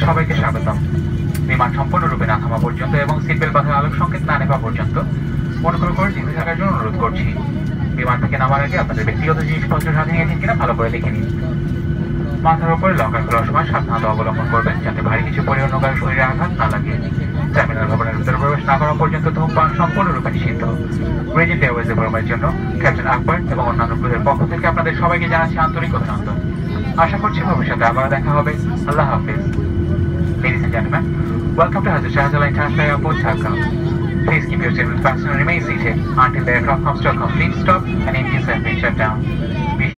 সবাইকে স্বাগতম। বিমান সম্পূর্ণরূপে না থামা পর্যন্ত এবং সিটবেল্ট বাঁধার আলোক সংকেত না নেওয়া পর্যন্ত অনুগ্রহ করে জিম্মি থাকার জন্য অনুরোধ করছি। বিমান থেকে নামার আগে আপনাদের ব্যক্তিগত জিনিসপত্র সাথে নিয়েছেন কিনা ভালো করে দেখে নিন। মাথার উপরে লকার খোলার সময় সাবধানতা অবলম্বন করবেন যাতে ভারী কিছু পরে অন্য কারো শরীরে আঘাত না লাগে। টার্মিনাল ভবনের ভিতরে প্রবেশ না করা পর্যন্ত ধূমপান সম্পূর্ণরূপে নিষিদ্ধ। রেজিন্ট এয়ারওয়েজের ভ্রমণের জন্য ক্যাপ্টেন আকবর এবং অন্যান্য ক্রুদের পক্ষ থেকে আপনাদের সবাইকে জানাচ্ছি আন্তরিক অভিনন্দন। আশা করছি ভবিষ্যতে আবার দেখা হবে। আল্লাহ হাফিজ। Ladies and gentlemen, welcome to Hazrat Shahjalan International Airport, Dhaka. Please keep your seatbelt fastened and remain seated until the aircraft comes to a complete stop and engines have been shut down.